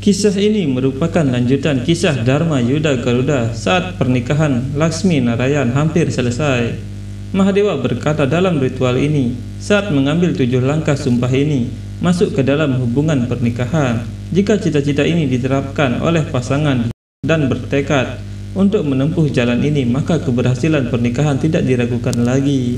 Kisah ini merupakan lanjutan kisah Dharma Yuda Garuda saat pernikahan Laksmi Narayan hampir selesai. Mahadewa berkata dalam ritual ini, saat mengambil 7 langkah sumpah ini, masuk ke dalam hubungan pernikahan. Jika cita-cita ini diterapkan oleh pasangan dan bertekad untuk menempuh jalan ini, maka keberhasilan pernikahan tidak diragukan lagi.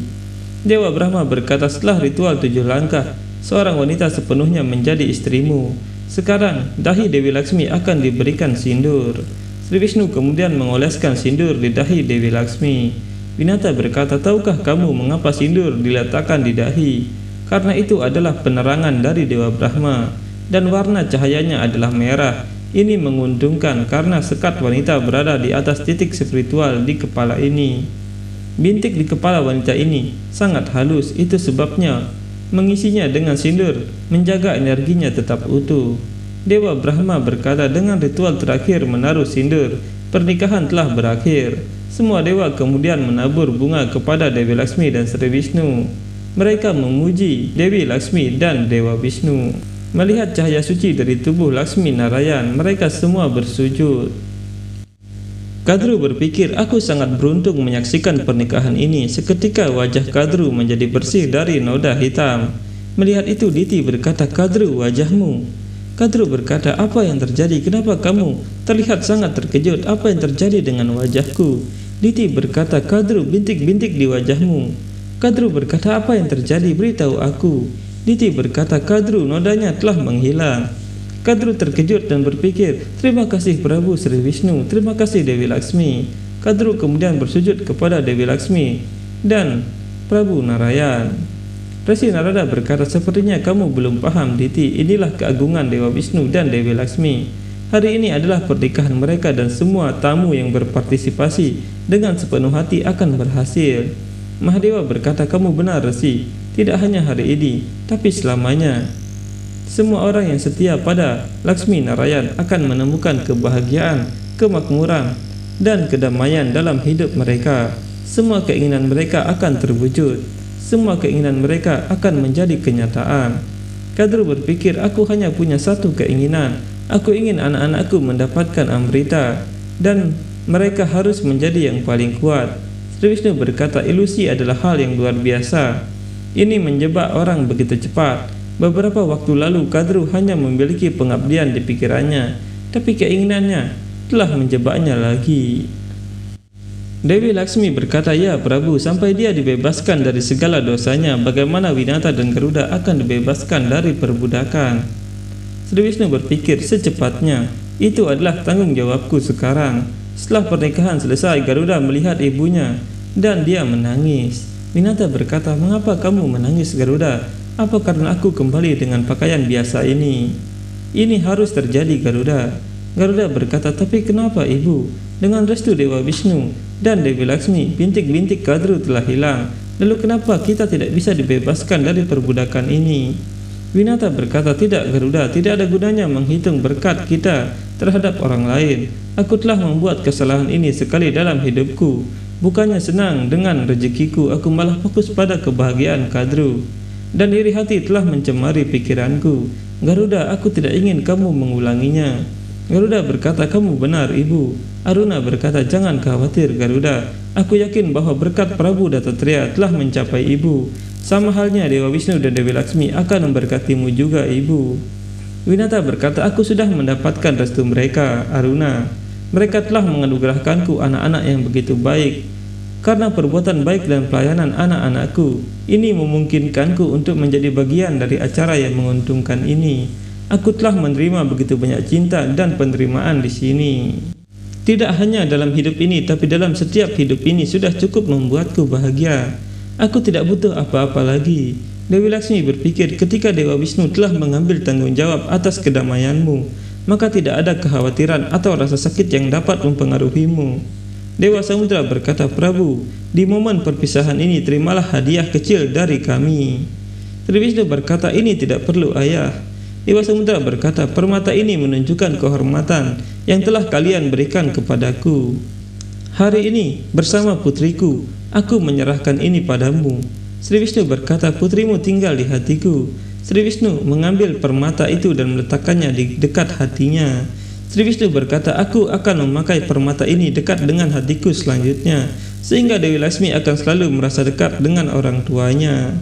Dewa Brahma berkata, setelah ritual 7 langkah, seorang wanita sepenuhnya menjadi istrimu. Sekarang, dahi Dewi Laksmi akan diberikan sindur. Sri Vishnu kemudian mengoleskan sindur di dahi Dewi Laksmi. Vinata berkata, tahukah kamu mengapa sindur diletakkan di dahi? Karena itu adalah penerangan dari Dewa Brahma, dan warna cahayanya adalah merah. Ini menguntungkan karena sekat wanita berada di atas titik spiritual di kepala ini. Bintik di kepala wanita ini sangat halus, itu sebabnya mengisinya dengan sindur menjaga energinya tetap utuh. Dewa Brahma berkata, dengan ritual terakhir menaruh sindur, pernikahan telah berakhir. Semua dewa kemudian menabur bunga kepada Dewi Laksmi dan Sri Vishnu. Mereka memuji Dewi Laksmi dan Dewa Vishnu. Melihat cahaya suci dari tubuh Laksmi Narayan, mereka semua bersujud. Kadru berpikir, aku sangat beruntung menyaksikan pernikahan ini. Seketika wajah Kadru menjadi bersih dari noda hitam. Melihat itu, Diti berkata, Kadru, wajahmu. Kadru berkata, apa yang terjadi? Kenapa kamu terlihat sangat terkejut? Apa yang terjadi dengan wajahku? Diti berkata, Kadru, bintik-bintik di wajahmu. Kadru berkata, apa yang terjadi? Beritahu aku. Diti berkata, Kadru, nodanya telah menghilang. Kadru terkejut dan berpikir, terima kasih Prabu Sri Vishnu, terima kasih Dewi Laksmi. Kadru kemudian bersujud kepada Dewi Laksmi dan Prabu Narayan. Resi Narada berkata, sepertinya kamu belum paham Diti, inilah keagungan Dewa Vishnu dan Dewi Laksmi. Hari ini adalah pernikahan mereka dan semua tamu yang berpartisipasi dengan sepenuh hati akan berhasil. Mahadewa berkata, kamu benar Resi, tidak hanya hari ini, tapi selamanya. Semua orang yang setia pada Laksmi Narayan akan menemukan kebahagiaan, kemakmuran, dan kedamaian dalam hidup mereka. Semua keinginan mereka akan terwujud. Semua keinginan mereka akan menjadi kenyataan. Kadru berpikir, aku hanya punya satu keinginan. Aku ingin anak-anakku mendapatkan amrita, dan mereka harus menjadi yang paling kuat. Sri Vishnu berkata, ilusi adalah hal yang luar biasa. Ini menjebak orang begitu cepat. Beberapa waktu lalu Kadru hanya memiliki pengabdian di pikirannya, tapi keinginannya telah menjebaknya lagi. Dewi Laksmi berkata, ya Prabu, sampai dia dibebaskan dari segala dosanya, bagaimana Vinata dan Garuda akan dibebaskan dari perbudakan? Sri Vishnu berpikir, secepatnya, itu adalah tanggung jawabku sekarang. Setelah pernikahan selesai, Garuda melihat ibunya dan dia menangis. Vinata berkata, mengapa kamu menangis Garuda? Apa karena aku kembali dengan pakaian biasa ini? Ini harus terjadi Garuda. Garuda berkata, tapi kenapa ibu? Dengan restu Dewa Vishnu dan Dewi Laksmi, bintik-bintik Kadru telah hilang. Lalu kenapa kita tidak bisa dibebaskan dari perbudakan ini? Vinata berkata, tidak Garuda, tidak ada gunanya menghitung berkat kita terhadap orang lain. Aku telah membuat kesalahan ini sekali dalam hidupku. Bukannya senang dengan rezekiku, aku malah fokus pada kebahagiaan Kadru. Dan iri hati telah mencemari pikiranku. Garuda, aku tidak ingin kamu mengulanginya. Garuda berkata, kamu benar ibu. Aruna berkata, jangan khawatir Garuda. Aku yakin bahwa berkat Prabu Dattatreya telah mencapai ibu. Sama halnya Dewa Vishnu dan Dewi Laksmi akan memberkatimu juga ibu. Vinata berkata, aku sudah mendapatkan restu mereka, Aruna. Mereka telah menganugerahkanku anak-anak yang begitu baik. Karena perbuatan baik dan pelayanan anak-anakku, ini memungkinkanku untuk menjadi bagian dari acara yang menguntungkan ini. Aku telah menerima begitu banyak cinta dan penerimaan di sini. Tidak hanya dalam hidup ini, tapi dalam setiap hidup ini sudah cukup membuatku bahagia. Aku tidak butuh apa-apa lagi. Dewi Laksmi berpikir, ketika Dewa Vishnu telah mengambil tanggung jawab atas kedamaianmu, maka tidak ada kekhawatiran atau rasa sakit yang dapat mempengaruhimu. Dewa Samudra berkata, Prabu, di momen perpisahan ini terimalah hadiah kecil dari kami. Sri Vishnu berkata, ini tidak perlu ayah. Dewa Samudra berkata, permata ini menunjukkan kehormatan yang telah kalian berikan kepadaku. Hari ini bersama putriku, aku menyerahkan ini padamu. Sri Wisnu berkata, putrimu tinggal di hatiku. Sri Wisnu mengambil permata itu dan meletakkannya di dekat hatinya. Sri Wisnu berkata, aku akan memakai permata ini dekat dengan hatiku selanjutnya, sehingga Dewi Laksmi akan selalu merasa dekat dengan orang tuanya.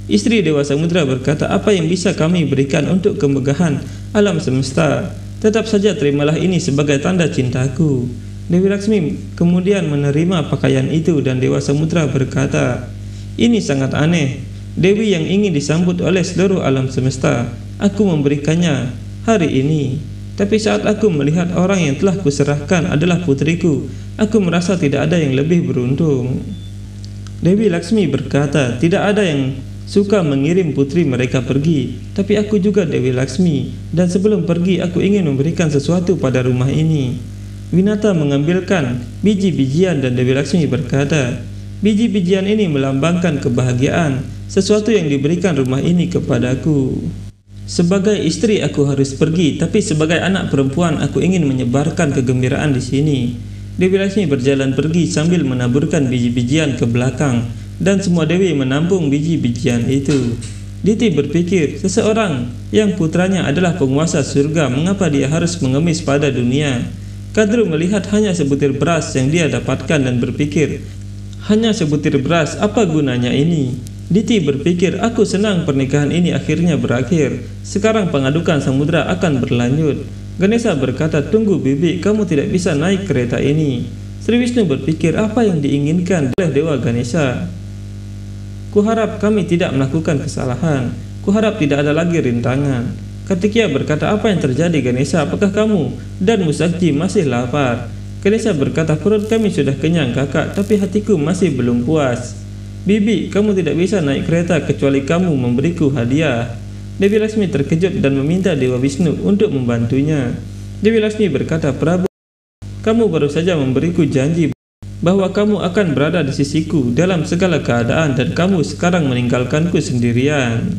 Istri Dewa Samudra berkata, apa yang bisa kami berikan untuk kemegahan alam semesta? Tetap saja terimalah ini sebagai tanda cintaku. Dewi Laksmi kemudian menerima pakaian itu dan Dewa Samudra berkata, ini sangat aneh. Dewi yang ingin disambut oleh seluruh alam semesta, aku memberikannya hari ini. Tapi saat aku melihat orang yang telah kuserahkan adalah putriku, aku merasa tidak ada yang lebih beruntung. Dewi Laksmi berkata, tidak ada yang suka mengirim putri mereka pergi, tapi aku juga Dewi Laksmi, dan sebelum pergi aku ingin memberikan sesuatu pada rumah ini. Winata mengambilkan biji-bijian dan Dewi Laksmi berkata, biji-bijian ini melambangkan kebahagiaan, sesuatu yang diberikan rumah ini kepadaku. Sebagai istri aku harus pergi, tapi sebagai anak perempuan aku ingin menyebarkan kegembiraan di sini. Dewi Laksmi berjalan pergi sambil menaburkan biji-bijian ke belakang, dan semua dewi menampung biji-bijian itu. Diti berpikir, seseorang yang putranya adalah penguasa surga, mengapa dia harus mengemis pada dunia? Kadru melihat hanya sebutir beras yang dia dapatkan dan berpikir, hanya sebutir beras, apa gunanya ini? Diti berpikir, aku senang pernikahan ini akhirnya berakhir. Sekarang pengadukan samudra akan berlanjut. Ganesha berkata, tunggu bibi, kamu tidak bisa naik kereta ini. Sri Wisnu berpikir, apa yang diinginkan oleh Dewa Ganesha? Kuharap kami tidak melakukan kesalahan. Kuharap tidak ada lagi rintangan. Kartikeya berkata, apa yang terjadi Ganesha? Apakah kamu dan Musakji masih lapar? Ganesha berkata, perut kami sudah kenyang kakak, tapi hatiku masih belum puas. Bibi, kamu tidak bisa naik kereta kecuali kamu memberiku hadiah. Dewi Laksmi terkejut dan meminta Dewa Wisnu untuk membantunya. Dewi Laksmi berkata, Prabu, kamu baru saja memberiku janji bahwa kamu akan berada di sisiku dalam segala keadaan dan kamu sekarang meninggalkanku sendirian.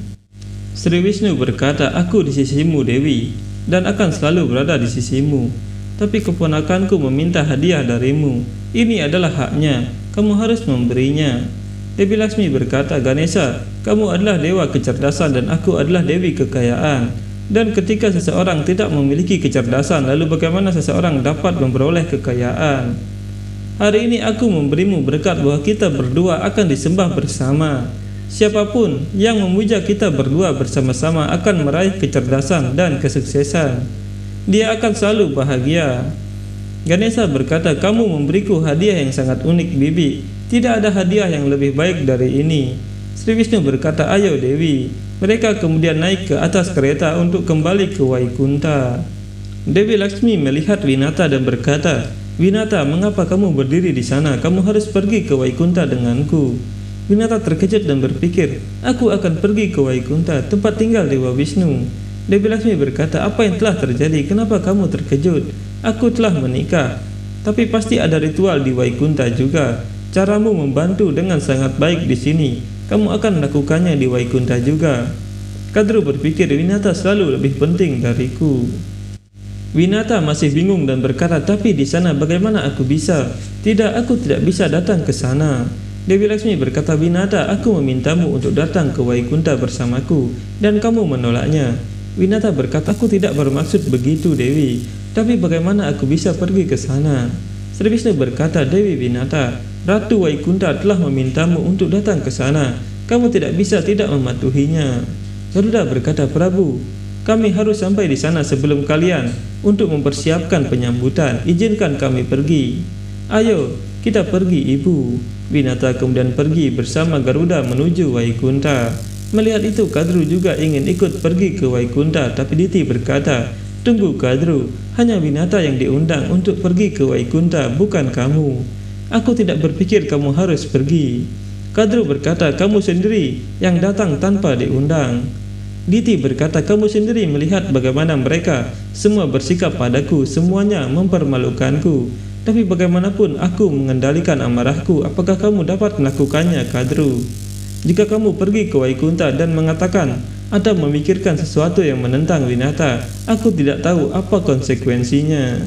Sri Wisnu berkata, aku di sisimu Dewi, dan akan selalu berada di sisimu. Tapi keponakanku meminta hadiah darimu. Ini adalah haknya, kamu harus memberinya. Dewi Laksmi berkata, Ganesha, kamu adalah dewa kecerdasan dan aku adalah dewi kekayaan. Dan ketika seseorang tidak memiliki kecerdasan, lalu bagaimana seseorang dapat memperoleh kekayaan? Hari ini aku memberimu berkat bahwa kita berdua akan disembah bersama. Siapapun yang memuja kita berdua bersama-sama akan meraih kecerdasan dan kesuksesan. Dia akan selalu bahagia. Ganesha berkata, kamu memberiku hadiah yang sangat unik bibi. Tidak ada hadiah yang lebih baik dari ini. Sri Wisnu berkata, ayo Dewi. Mereka kemudian naik ke atas kereta untuk kembali ke Waikunta. Dewi Laksmi melihat Winata dan berkata, Winata, mengapa kamu berdiri di sana? Kamu harus pergi ke Waikunta denganku. Winata terkejut dan berpikir, aku akan pergi ke Waikunta, tempat tinggal Dewa Wisnu. Dewi Laksmi berkata, apa yang telah terjadi? Kenapa kamu terkejut? Aku telah menikah, tapi pasti ada ritual di Waikunta juga. Caramu membantu dengan sangat baik di sini. Kamu akan melakukannya di Waikunta juga. Kadru berpikir, Winata selalu lebih penting dariku. Winata masih bingung dan berkata, tapi di sana bagaimana aku bisa? Tidak, aku tidak bisa datang ke sana. Dewi Laksmi berkata, Winata, aku memintamu untuk datang ke Waikunta bersamaku, dan kamu menolaknya. Winata berkata, aku tidak bermaksud begitu Dewi, tapi bagaimana aku bisa pergi ke sana? Sri Wisnu berkata, Dewi Winata, Ratu Waikunta telah memintamu untuk datang ke sana. Kamu tidak bisa tidak mematuhinya. Garuda berkata, Prabu, kami harus sampai di sana sebelum kalian untuk mempersiapkan penyambutan. Izinkan kami pergi. Ayo, kita pergi ibu. Winata kemudian pergi bersama Garuda menuju Waikunta. Melihat itu, Kadru juga ingin ikut pergi ke Waikunta, tapi Diti berkata, tunggu Kadru, hanya Winata yang diundang untuk pergi ke Waikunta, bukan kamu. Aku tidak berpikir kamu harus pergi. Kadru berkata, kamu sendiri yang datang tanpa diundang. Diti berkata, kamu sendiri melihat bagaimana mereka semua bersikap padaku, semuanya mempermalukanku. Tapi bagaimanapun aku mengendalikan amarahku, apakah kamu dapat melakukannya, Kadru? Jika kamu pergi ke Waikunta dan mengatakan atau memikirkan sesuatu yang menentang Winata, aku tidak tahu apa konsekuensinya.